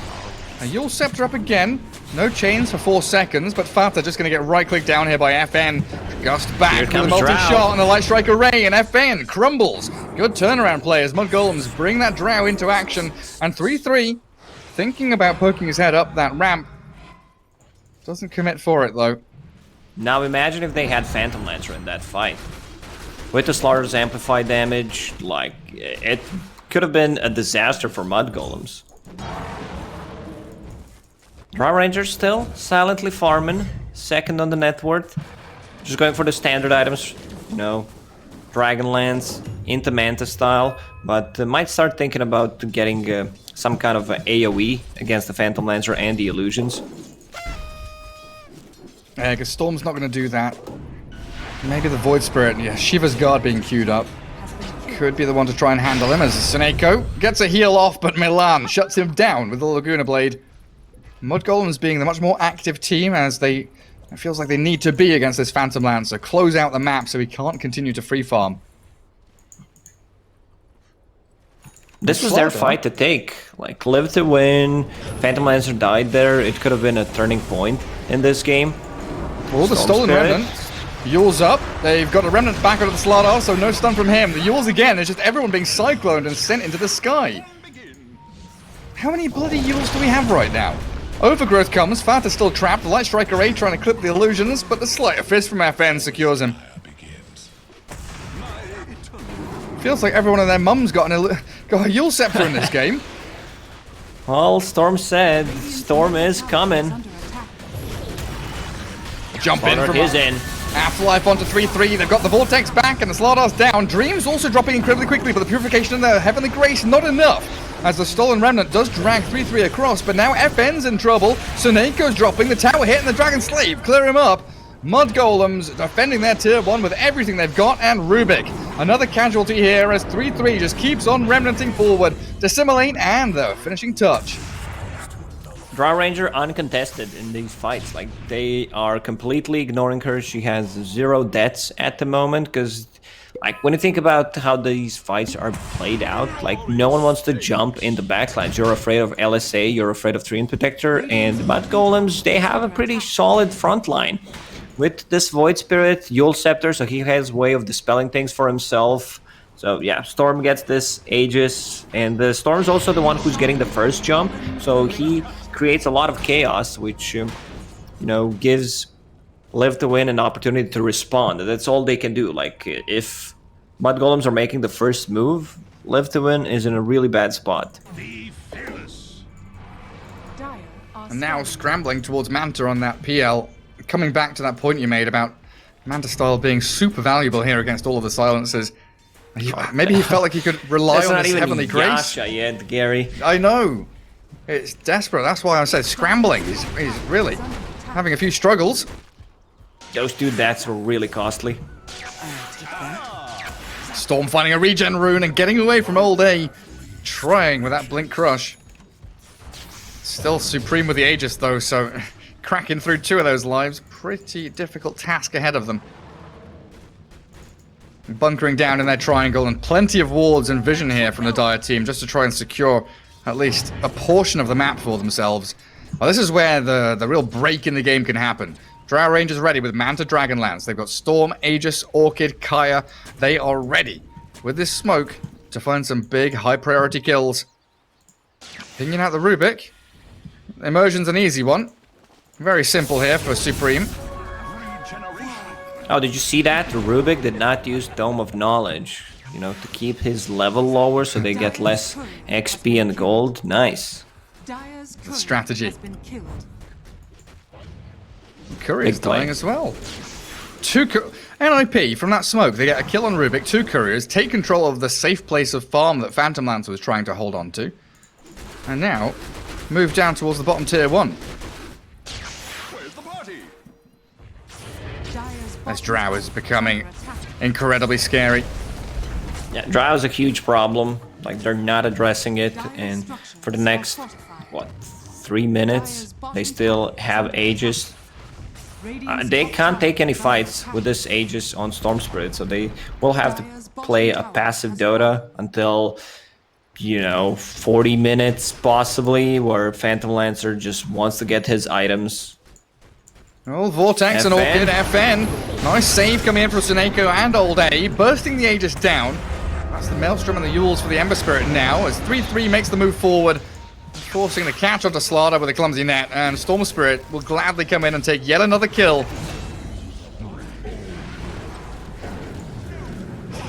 A Yule Scepter up again. No chains for 4 seconds, but Fata just going to get right-clicked down here by FN. Gust back with a multi-shot on the Light Strike Array, and FN crumbles. Good turnaround play as Mudgolems bring that Drow into action. And 3-3, thinking about poking his head up that ramp. Doesn't commit for it, though. Now imagine if they had Phantom Lancer in that fight. With the Slaughter's amplified damage, like, it could have been a disaster for Mudgolems. Drow Ranger still silently farming, second on the net worth. Just going for the standard items, you know, Dragonlance into Manta style, but might start thinking about getting some kind of AoE against the Phantom Lancer and the illusions. Yeah, because Storm's not going to do that. Maybe the Void Spirit, yeah, Shiva's Guard being queued up. Could be the one to try and handle him as Seneko gets a heal off, but Milan shuts him down with the Laguna Blade. Mudgolems being the much more active team as it feels like they need to be against this Phantom Lancer. Close out the map so he can't continue to free farm. This was their fight to take. Like, live to win. Phantom Lancer died there. It could have been a turning point in this game. Well, the Stolen Remnant. Yule's up. They've got a Remnant back out of the Slardar, so no stun from him. The Yules again, it's just everyone being cycloned and sent into the sky. How many bloody Yules do we have right now? Overgrowth comes, Fat is still trapped, the Light Strike Array trying to clip the illusions, but the Sleight of Fist from FN secures him. Feels like everyone and their mum's got a Yule Scepter in this game. Well, Storm said, Storm is coming. Jump in from his in. Afterlife onto 3-3, they've got the Vortex back and the Slardar's down. Dream's also dropping incredibly quickly, but the Purification and the Heavenly Grace not enough. As the Stolen Remnant does drag 3-3 across, but now FN's in trouble. Suneiko's dropping, the tower hit, and the Dragon Slave clear him up. Mudgolems defending their tier 1 with everything they've got, and Rubik. Another casualty here as 3-3 just keeps on remnanting forward. Dissimilate and the finishing touch. Drow Ranger uncontested in these fights. Like, they are completely ignoring her. She has 0 deaths at the moment, because, like, when you think about how these fights are played out, like, no one wants to jump in the backlines. You're afraid of LSA, you're afraid of Treant Protector, and Mudgolems, they have a pretty solid front line. With this Void Spirit, Yule Scepter, so he has a way of dispelling things for himself. So yeah, Storm gets this Aegis, and the Storm's also the one who's getting the first jump, so he creates a lot of chaos, which, you know, gives Live to Win an opportunity to respond. That's all they can do. Like, if Mudgolems are making the first move, Live to Win is in a really bad spot. And now scrambling towards Manta on that PL. Coming back to that point you made about Manta style being super valuable here against all of the silences. Maybe he felt like he could rely on his Heavenly Grace. Yasha yet, Gary. I know. It's desperate. That's why I said scrambling. He's really having a few struggles. Those 2 deaths were really costly. Storm finding a regen rune and getting away from Old A. Trying with that Blink Crush. Still Supreme with the Aegis though, so cracking through 2 of those lives. Pretty difficult task ahead of them. Bunkering down in their triangle, and plenty of wards and vision here from the Dire team just to try and secure at least a portion of the map for themselves. Well, this is where the real break in the game can happen. Drow Rangers ready with Manta Dragonlance. They've got Storm, Aegis, Orchid, Kaya. They are ready with this smoke to find some big high priority kills. Pinging out the Rubik. Immersion's an easy one. Very simple here for Supreme. Oh, did you see that? Rubik did not use Dome of Knowledge, you know, to keep his level lower so they get less XP and gold. Nice. Dire's courier strategy. has been killed. Courier's Big play. dying as well. NIP from that smoke. They get a kill on Rubik. 2 couriers take control of the safe place of farm that Phantom Lancer was trying to hold on to. And now move down towards the bottom tier 1. Where's the party? Dire's This bottom Drow is tower becoming under attack. incredibly scary. Yeah, Drow's a huge problem. Like, they're not addressing it, and for the next, what, 3 minutes, they still have Aegis. They can't take any fights with this Aegis on Storm Spirit, so they will have to play a passive Dota until, you know, 40 minutes possibly, where Phantom Lancer just wants to get his items. Oh, Vortex and FN. Orchid FN. Nice save coming in from Suneko and Old A, bursting the Aegis down. That's the Maelstrom and the Yules for the Ember Spirit now, as 3-3 makes the move forward, forcing the catch onto Slaughter with a clumsy net, and Storm Spirit will gladly come in and take yet another kill.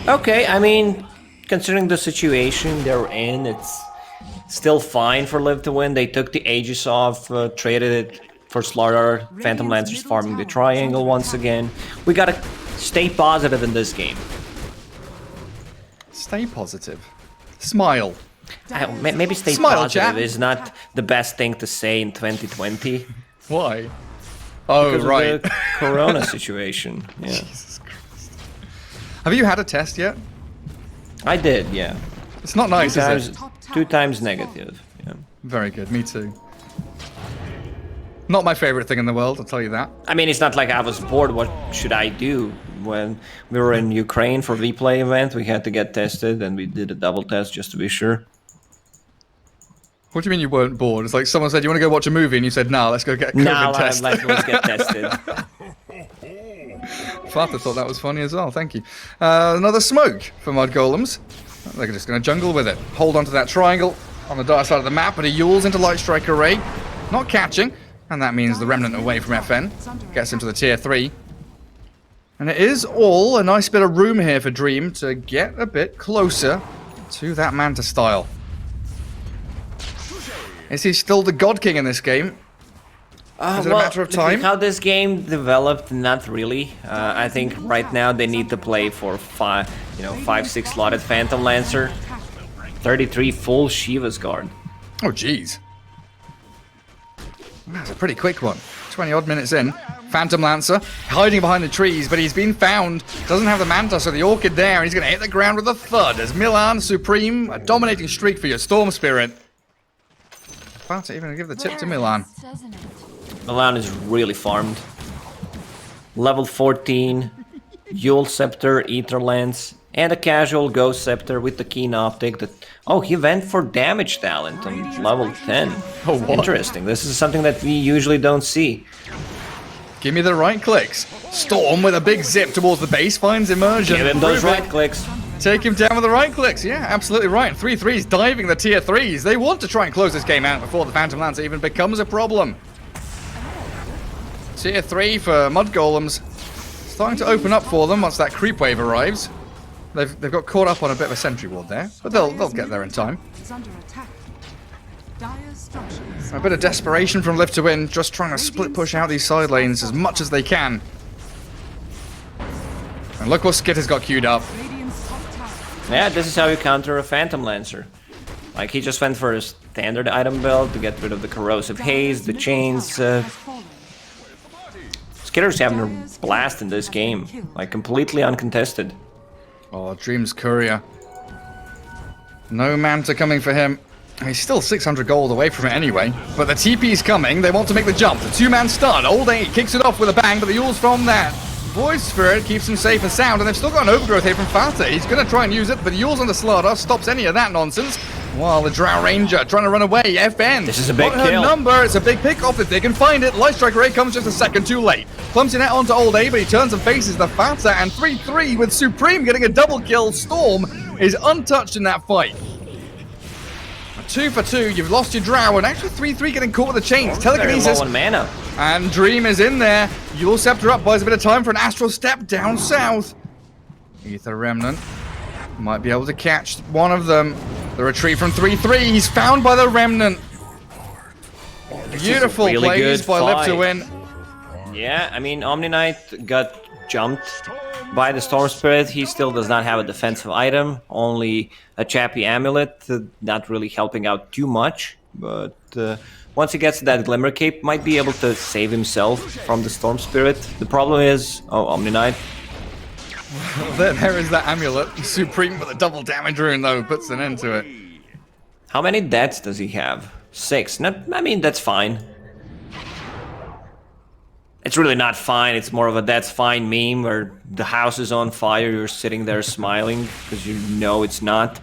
Okay, I mean, considering the situation they're in, it's still fine for Live to win. They took the Aegis off, traded it for Slaughter. Phantom Lancer's farming the triangle once again. We gotta stay positive in this game. Stay positive. Smile. Maybe stay Smile, positive chap. is not the best thing to say in 2020 Why? Oh, because right. of the Corona situation. Yeah, Jesus Christ. Have you had a test yet? I did. Yeah, It's not nice, is it? 2 times negative. Yeah. Very good, me too. Not my favorite thing in the world, I'll tell you that. I mean, it's not like I was bored. What should I do? When we were in Ukraine for replay event, we had to get tested, and we did a double test just to be sure. What do you mean you weren't bored? It's like someone said, you want to go watch a movie, and you said, nah, let's go get a COVID Now test. let's get tested. Flatter thought that was funny as well, thank you. Another smoke for Mudgolems. They're just going to jungle with it. Hold onto that triangle on the dark side of the map, but he yules into Light Strike Array. Not catching, and that means the Remnant away from FN. Gets him to the tier 3. And it is all a nice bit of room here for Dream to get a bit closer to that Manta style. Is he still the God King in this game? Is it a matter of time? How this game developed, not really. I think right now they need to play for 5-6 slotted Phantom Lancer, 33 full Shiva's Guard. Oh, jeez. That's a pretty quick one. 20 odd minutes in. Phantom Lancer hiding behind the trees, but he's been found. Doesn't have the Manta, so the Orchid there, and he's going to hit the ground with a thud as Milan Supreme, a dominating streak for your Storm Spirit. About to even give the tip to Milan. Milan is really farmed. Level 14, Yule Scepter, Ether Lance, and a casual Ghost Scepter with the Keen Optic. Oh, he went for damage talent on level 10. Oh, what? Interesting. This is something that we usually don't see. Give me the right clicks. Storm with a big zip towards the base finds immersion. Give him those Prove it. right clicks. Take him down with the right clicks. Yeah, absolutely right. 3-3's diving the tier 3s. They want to try and close this game out before the Phantom Lancer even becomes a problem. Tier 3 for Mudgolems. Starting to open up for them once that creep wave arrives. They've got caught up on a bit of a sentry ward there, but they'll get there in time. Is under attack. Dire's structures. A bit of desperation from Live to Win, just trying to split push out these side lanes as much as they can. And look what Skit has got queued up. Radiant's top tower. Yeah, this is how you counter a Phantom Lancer. Like, he just went for a standard item build to get rid of the Corrosive Haze, the chains. Skitter's having a blast in this game. Like, completely uncontested. Oh, Dream's Courier. No Manta coming for him. He's still 600 gold away from it anyway. But the TP's coming. They want to make the jump. The 2-man stun. Old 8 kicks it off with a bang, but the Yule's from that. Void Spirit keeps him safe and sound, and they've still got an overgrowth here from Fata. He's going to try and use it, but the Yule's on the Slaughter stops any of that nonsense. While the Drow Ranger trying to run away. FN. This is a big got her kill. number. It's a big pick off if they can find it. Light Strike Ray comes just a second too late. Clumsy net onto Old A, but he turns and faces the Fata, and 3-3 with Supreme getting a double kill. Storm is untouched in that fight. 2 for 2, you've lost your Drow, and actually 3-3 getting caught with the chains. Very low Telekinesis on mana. And Dream is in there. Yule Scepter up, buys a bit of time for an Astral Step down south. Ether Remnant might be able to catch one of them. The retreat from 3-3. He's found by the Remnant. Beautiful really plays by Lip to win. Yeah, I mean, Omni Knight got jumped by the Storm Spirit. He still does not have a defensive item, only a Chappy Amulet, not really helping out too much. But once he gets that Glimmer Cape, might be able to save himself from the Storm Spirit. The problem is, Omni Knight. There is that Amulet. Supreme with a double damage rune, though, puts an end to it. How many deaths does he have? 6. I mean, that's fine. It's really not fine. It's more of a that's fine meme where the house is on fire, you're sitting there smiling because you know it's not.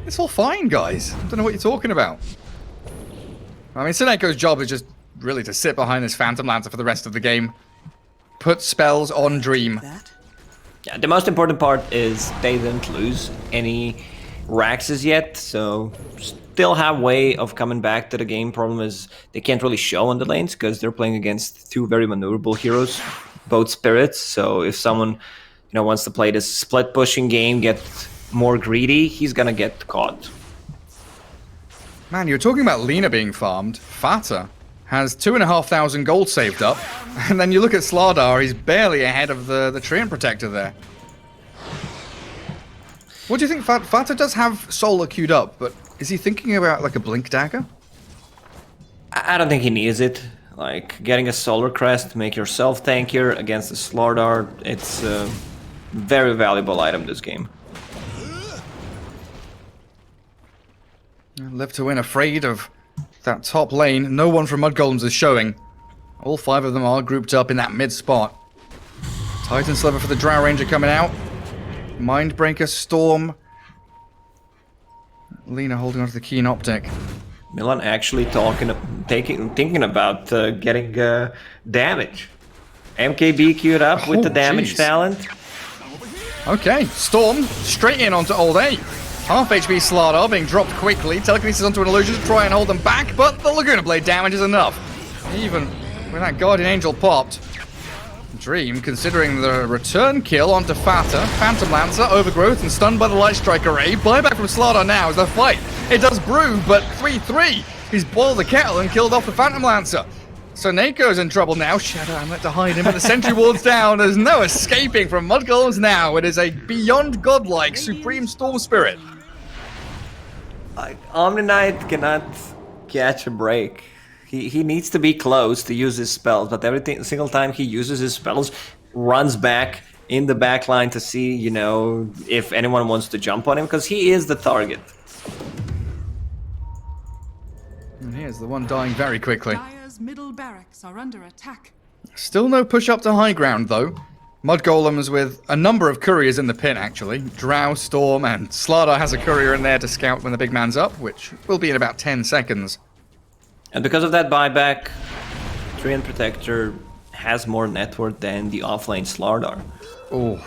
It's all fine, guys. I don't know what you're talking about. I mean, Sineko's job is just really to sit behind this Phantom Lancer for the rest of the game. Put spells on Dream. Yeah, the most important part is they didn't lose any Raxes yet, so still have way of coming back to the game. Problem is they can't really show on the lanes because they're playing against 2 very maneuverable heroes, both spirits. So if someone wants to play this split pushing game, get more greedy, he's gonna get caught. Man, you're talking about Lina being farmed. Fata has 2,500 gold saved up, and then you look at Slardar, he's barely ahead of the Treant Protector there. What do you think? Fata does have Solar queued up, but is he thinking about like a Blink Dagger? I don't think he needs it. Like, getting a Solar Crest, make yourself tankier against the Slardar, it's a very valuable item this game. Live to win afraid of that top lane. No one from Mudgolems is showing. All 5 of them are grouped up in that mid spot. Titan Sliver for the Drow Ranger coming out. Mindbreaker, Storm. Lina holding onto the Keen Optic. Milan actually thinking about getting damage. MKB queued up with the damage talent. Okay, Storm straight in onto Old A. Half HP Slardar being dropped quickly. Telekinesis onto an illusion to try and hold them back, but the Laguna Blade damage is enough. Even when that Guardian Angel popped. Dream considering the return kill onto Fata. Phantom Lancer, Overgrowth, and stunned by the Light Strike Array. Buyback from Slardar now as the fight. It does brew, but 3-3. He's boiled the kettle and killed off the Phantom Lancer. So Nako's in trouble now. Shadow Amulet to hide him, but the Sentry Ward's down. There's no escaping from Mudgolems now. It is a beyond godlike Supreme Storm Spirit. Omni Knight cannot catch a break. He needs to be close to use his spells, but every single time he uses his spells, runs back in the back line to see, if anyone wants to jump on him, because he is the target. And here's the one dying very quickly. Dire's middle barracks are under attack. Still no push up to high ground, though. Mudgolems with a number of couriers in the pit, actually. Drow, Storm, and Slardar has a courier in there to scout when the big man's up, which will be in about 10 seconds. And because of that buyback, Treant Protector has more net worth than the offlane Slardar. Oh.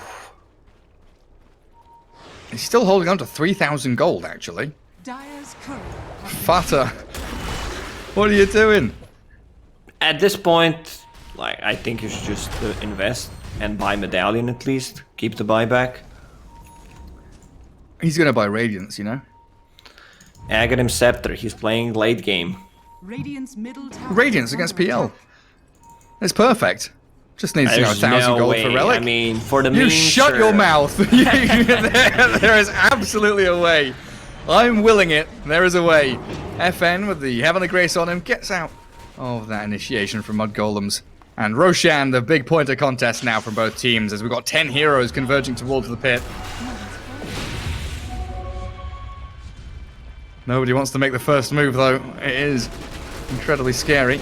He's still holding on to 3,000 gold, actually. Dire's courier. Fata, what are you doing? At this point, I think you should just invest and buy Medallion at least. Keep the buyback. He's gonna buy Radiance, Aghanim Scepter, he's playing late game. Radiant's middle tower. Radiance against PL. It's perfect. Just needs, There's 1,000 gold way. for Relic. I mean, for the You meme, shut sure. your mouth. There is absolutely a way. I'm willing it. There is a way. FN with the Heavenly Grace on him gets out of that initiation from Mudgolems. And Roshan, the big point of contest now from both teams as we've got 10 heroes converging towards the pit. Nobody wants to make the first move, though. It is incredibly scary.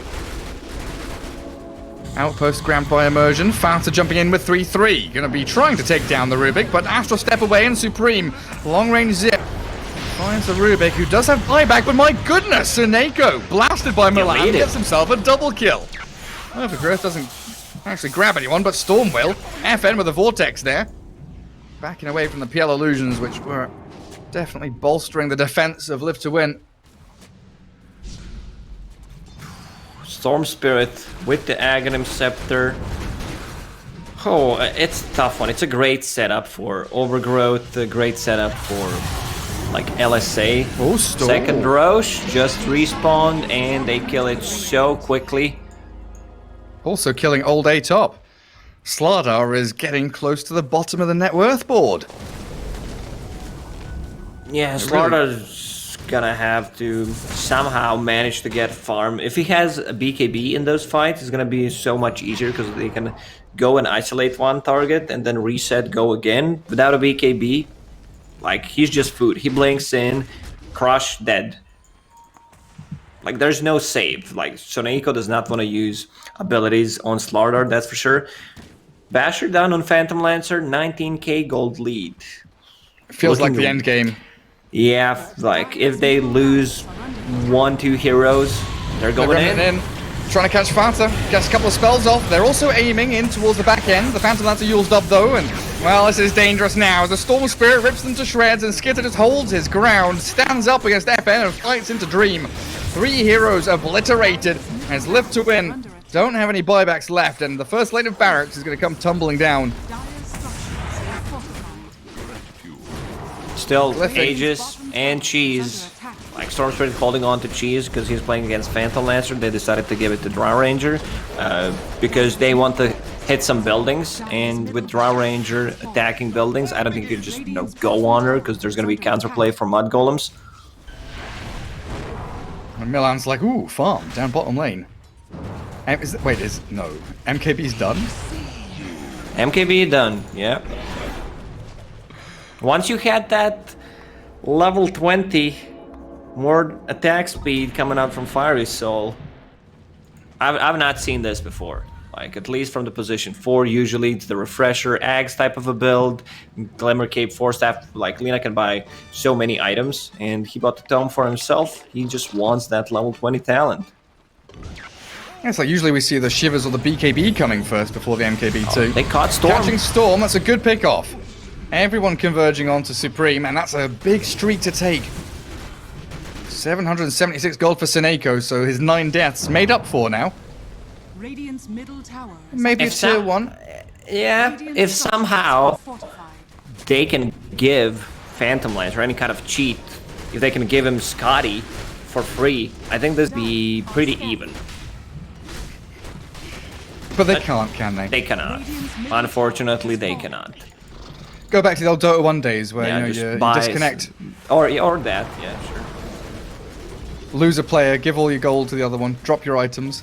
Outpost grabbed by Immersion. Fata jumping in with 3-3. Gonna be trying to take down the Rubik, but Astral Step away and Supreme. Long range zip. Finds the Rubik, who does have buyback, but my goodness, Suneko, blasted by Milan, gets himself a double kill. Overgrowth doesn't actually grab anyone, but Storm will. FN with a Vortex there. Backing away from the PL illusions, which were definitely bolstering the defense of Live to Win. Storm Spirit with the Aghanim Scepter. Oh, it's a tough one. It's a great setup for Overgrowth, a great setup for like LSA. Oh, Storm. Second Roche just respawned and they kill it so quickly. Also killing old A top. Slardar is getting close to the bottom of the net worth board. Yeah, Slardar's gonna have to somehow manage to get farm. If he has a BKB in those fights, it's gonna be so much easier because they can go and isolate one target and then reset, go again. Without a BKB, like, he's just food. He blinks in, crush, dead. Like, there's no save. Like, Soneiko does not want to use abilities on Slardar, that's for sure. Basher down on Phantom Lancer, 19k gold lead. Feels like the end game. Yeah, like, if they lose 1-2 heroes, they're going in. Trying to catch Fanta, gets a couple of spells off. They're also aiming in towards the back end. The Phantom Lancer used up though, and well, this is dangerous now. The Storm Spirit rips them to shreds, and Skitter just holds his ground, stands up against FN and fights into Dream. 3 heroes obliterated, and it's live to win. Don't have any buybacks left, and the first lane of barracks is going to come tumbling down. Still, Aegis and Cheese. Like, Storm Spirit holding on to Cheese because he's playing against Phantom Lancer. They decided to give it to Drow Ranger because they want to hit some buildings. And with Drow Ranger attacking buildings, I don't think you could just go on her because there's going to be counterplay for Mudgolems. And Milan's like, ooh, farm down bottom lane. No. MKB's done? MKB done, yeah. Once you had that level 20 more attack speed coming out from Fiery Soul, I've not seen this before. Like, at least from the position 4, usually it's the Refresher, Ags type of a build, Glimmer Cape, 4-staff, like, Lina can buy so many items, and he bought the Tome for himself. He just wants that level 20 talent. Yeah, it's like usually we see the Shivers or the BKB coming first before the MKB too. They caught Storm. Catching Storm, that's a good pick-off. Everyone converging onto Supreme, and that's a big streak to take. 776 gold for Soneiko, so his 9 deaths made up for now. Radiant's middle tower Maybe a tier 1. Yeah, if somehow they can give Phantom Lance or any kind of cheat, if they can give him Scotty for free, I think this would be pretty even. But they can't, can they? They cannot. Unfortunately, they cannot. Go back to the old Dota 1 days where you disconnect. Or that, yeah, sure. Lose a player, give all your gold to the other one, drop your items.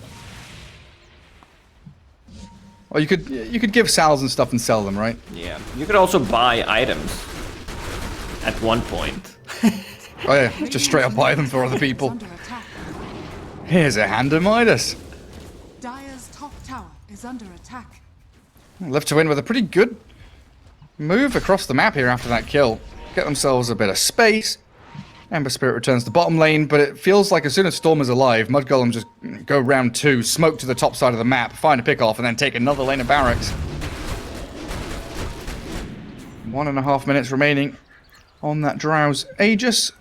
Or you could give sals and stuff and sell them, right? Yeah. You could also buy items at one point. Oh yeah, just straight up buy them for other people. Here's a hand of Midas. Dire's top tower is under attack. Left to win with a pretty good move across the map here after that kill. Get themselves a bit of space. Ember Spirit returns to bottom lane, but it feels like as soon as Storm is alive, Mudgolems just go round 2, smoke to the top side of the map, find a pick-off, and then take another lane of barracks. 1.5 minutes remaining on that Drow's Aegis.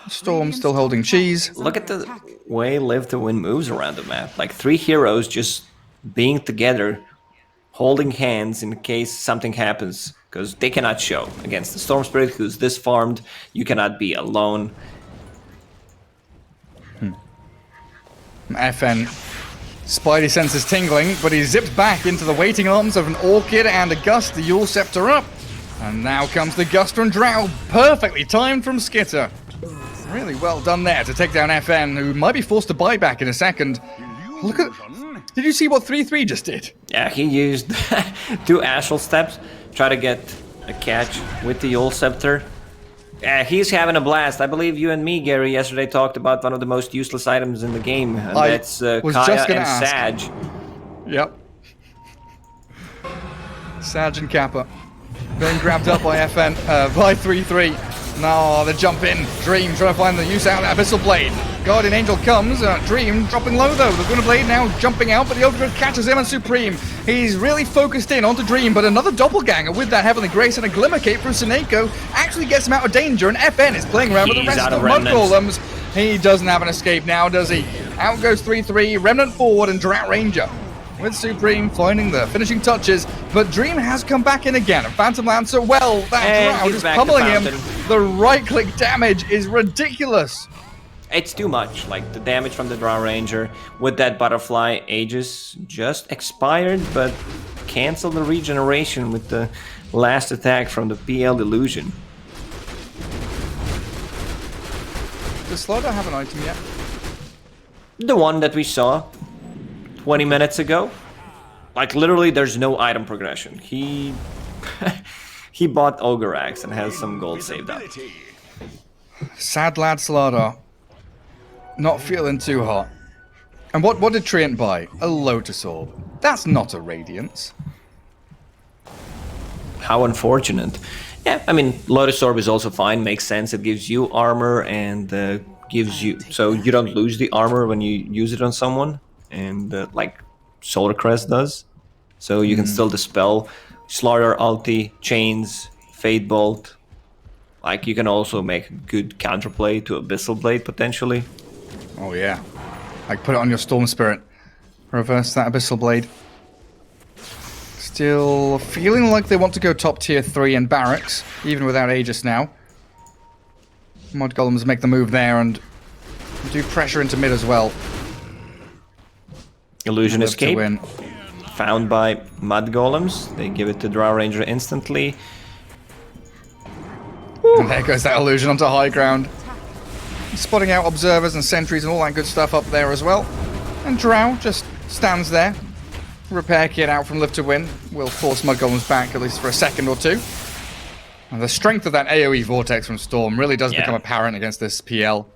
Storm still holding Cheese. Look at the way Live to Win moves around the map. Like 3 heroes just being together, holding hands in case something happens. Because they cannot show against the Storm Spirit, who's this farmed. You cannot be alone. FN. Spidey senses tingling, but he zips back into the waiting arms of an Orchid and a Gust, the Yule Scepter up. And now comes the Gust from Drow, perfectly timed from Skitter. Really well done there to take down FN, who might be forced to buy back in a second. Look at... Did you see what 3-3 just did? Yeah, he used 2 Astral Steps, try to get a catch with the Yule Scepter. Yeah, he's having a blast. I believe you and me, Gary, yesterday talked about one of the most useless items in the game, and that's Kaya and Sag. Yep. Sag and Kappa. Being grabbed up by FN, by 3-3. No, they jump in. Dream trying to find the use out of Abyssal Blade. Guardian Angel comes. Dream dropping low though. The Gunner Blade now jumping out, but the Overgrowth catches him and Supreme. He's really focused in onto Dream, but another Doppelganger with that Heavenly Grace and a Glimmer Cape from Soneiko actually gets him out of danger, and FN is playing around with the rest of the Mudgolems. He doesn't have an escape now, does he? Out goes 3-3, Remnant forward and Drought Ranger. With Supreme finding the finishing touches, but Dream has come back in again. And Phantom Lancer, well, that Drought is pummeling him. The right-click damage is ridiculous. It's too much. Like, the damage from the Drought Ranger with that Butterfly Aegis just expired, but cancel the regeneration with the last attack from the PL Illusion. Does Slaughter have an item yet? The one that we saw 20 minutes ago. Like, literally, there's no item progression. He he bought Ogre Axe and has some gold saved up. Sad lad Slaughter. Not feeling too hot. And what did Treant buy? A Lotus Orb. That's not a Radiance. How unfortunate. Yeah, I mean, Lotus Orb is also fine, makes sense. It gives you armor and gives you... So you don't lose the armor when you use it on someone. And like Solar Crest does. So you can still dispel Slaughter, Ulti, Chains, Fade Bolt. Like, you can also make a good counterplay to Abyssal Blade, potentially. Oh yeah. Like, put it on your Storm Spirit. Reverse that Abyssal Blade. Still feeling like they want to go top tier 3 in Barracks, even without Aegis now. Mudgolems make the move there and do pressure into mid as well. Illusion Escape. Found by Mudgolems. They give it to Drow Ranger instantly. And there goes that illusion onto high ground. Spotting out observers and sentries and all that good stuff up there as well. And Drow just stands there. Repair kit out from Live to Win will force Mudgolems back at least for a second or two. And the strength of that AoE vortex from Storm really does become apparent against this PL.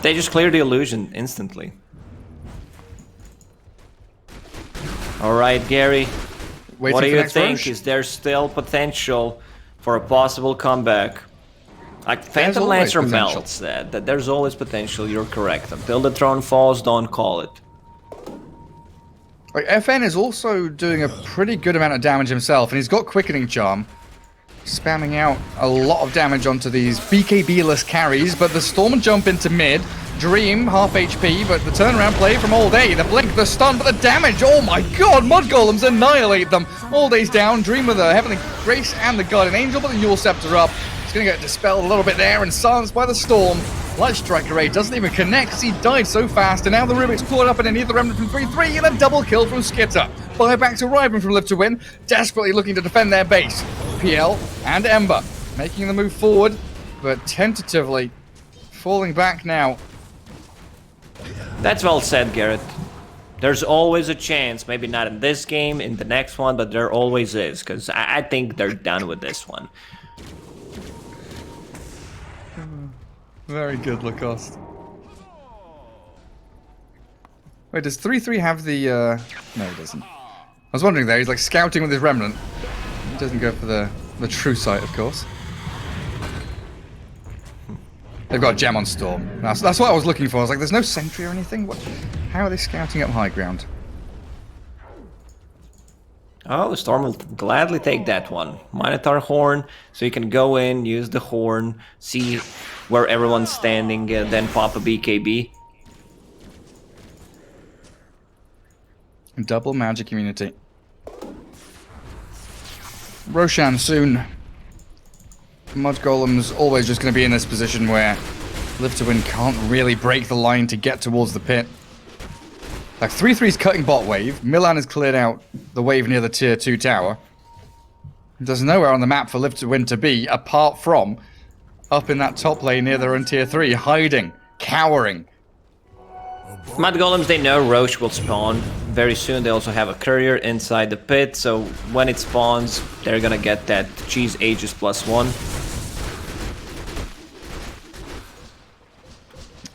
They just clear the illusion instantly. Alright, Gary. What do you think? Rush? Is there still potential for a possible comeback? Like, Phantom Lancer melts that there's always potential, you're correct. Until the throne falls, don't call it. Like, FN is also doing a pretty good amount of damage himself, and he's got Quickening Charm. Spamming out a lot of damage onto these BKB-less carries, but the Storm jump into mid. Dream, half HP, but the turnaround play from All Day. The blink, the stun, but the damage, oh my god, Mudgolems annihilate them. All Day's down, Dream with the Heavenly Grace and the Guardian Angel, but the Yule Scepter up. It's going to get dispelled a little bit there and silenced by the Storm. Light Striker Ray doesn't even connect, he died so fast, and now the Rubik's caught up in an either Remnant from 3-3 and a double kill from Skitter. Buybacks arriving from Live to Win, desperately looking to defend their base. PL and Ember making the move forward, but tentatively falling back now. That's well said, Garrett. There's always a chance, maybe not in this game, in the next one, but there always is, because I think they're done with this one. Very good, Lacoste. Wait, does 3-3 have the, No, he doesn't. I was wondering there, he's like scouting with his Remnant. He doesn't go for the true sight, of course. They've got a gem on Storm. That's what I was looking for. I was like, there's no sentry or anything? How are they scouting up high ground? Oh, Storm will gladly take that one. Minotaur Horn, so you can go in, use the horn, see where everyone's standing, then pop a BKB. Double magic immunity. Roshan soon. Mudgolem's always just going to be in this position where Live to Win can't really break the line to get towards the pit. Like, 3-3's cutting bot wave. Milan has cleared out the wave near the tier 2 tower. There's nowhere on the map for Live to Win to be, apart from up in that top lane near their own tier 3, hiding, cowering. Mudgolems, they know Roche will spawn very soon. They also have a courier inside the pit, so when it spawns, they're gonna get that cheese Aegis +1.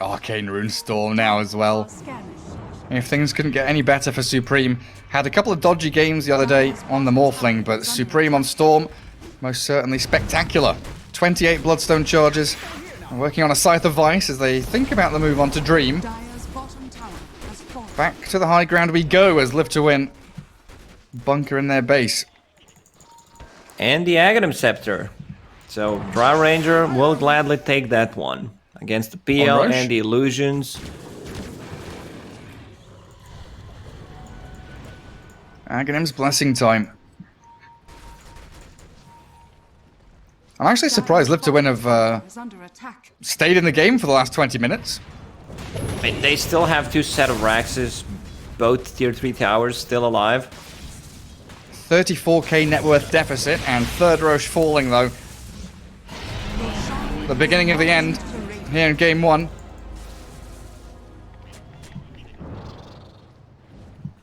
Arcane Rune Storm now as well. If things couldn't get any better for Supreme, had a couple of dodgy games the other day on the Morphling, but Supreme on Storm, most certainly spectacular. 28 Bloodstone charges, working on a Scythe of Vice as they think about the move on to Dream. Back to the high ground we go as Live to Win bunker in their base. And the Aghanim Scepter. So Drow Ranger will gladly take that one. against the PL and the illusions. Aghanim's blessing time. I'm actually surprised Live to Win have stayed in the game for the last 20 minutes. I mean, they still have 2 set of Raxes, both tier 3 towers still alive. 34k net worth deficit, and third Roche falling though. The beginning of the end here in game 1.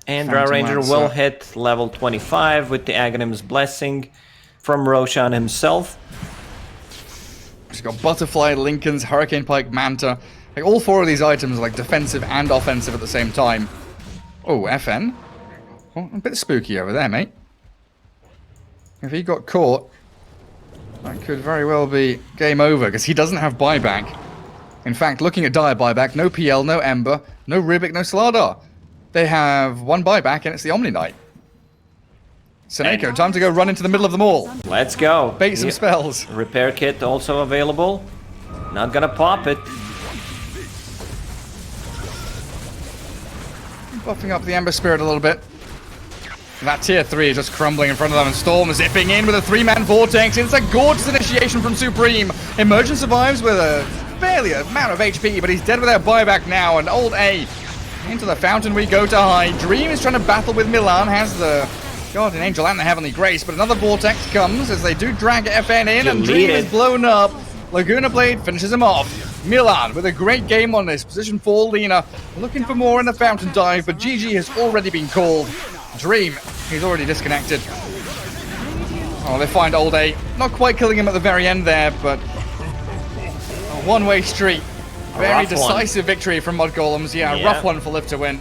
And Drow Ranger will hit level 25 with the Aghanim's blessing from Roshan himself. She's got Butterfly, Lincoln's, Hurricane Pike, Manta. Like, all 4 of these items are like defensive and offensive at the same time. Oh, FN. Oh, a bit spooky over there, mate. If he got caught, that could very well be game over, because he doesn't have buyback. In fact, looking at Dire buyback, no PL, no Ember, no Rubik, no Slardar. They have 1 buyback, and it's the Omni Knight. Seneko, time to go run into the middle of them all. Let's go. Bait some spells. Repair kit also available. Not gonna pop it. Buffing up the Ember Spirit a little bit. That tier 3 is just crumbling in front of them, and Storm zipping in with a 3-man vortex. It's a gorgeous initiation from Supreme. Emergent survives with a fairly amount of HP, but he's dead without buyback now, and Old A. Into the fountain we go to hide. Dream is trying to battle with Milan, has the Guardian Angel and the Heavenly Grace, but another vortex comes as they do drag FN in, and Dream is blown up. Laguna Blade finishes him off. Milan with a great game on this. Position 4, Lina looking for more in the fountain dive, but GG has already been called. Dream, he's already disconnected. Oh, they find Old A. Not quite killing him at the very end there, but a one-way street. Very decisive victory from Mudgolems. Yeah, rough one for Live to Win.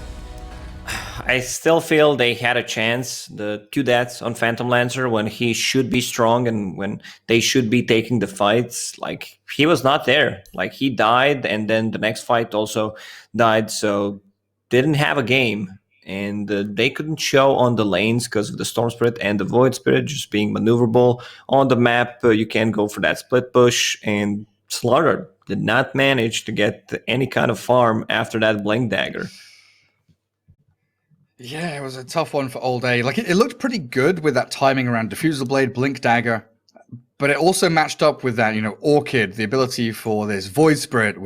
I still feel they had a chance. The 2 deaths on Phantom Lancer when he should be strong and when they should be taking the fights. Like, he was not there. Like, he died, and then the next fight also died, so didn't have a game. And they couldn't show on the lanes because of the Storm Spirit and the Void Spirit just being maneuverable. On the map, you can go for that split push, and Slaughter did not manage to get any kind of farm after that Blink Dagger. Yeah, it was a tough one for Old A. Like, it looked pretty good with that timing around Diffusal Blade, Blink Dagger, but it also matched up with that, Orchid, the ability for this Void Spirit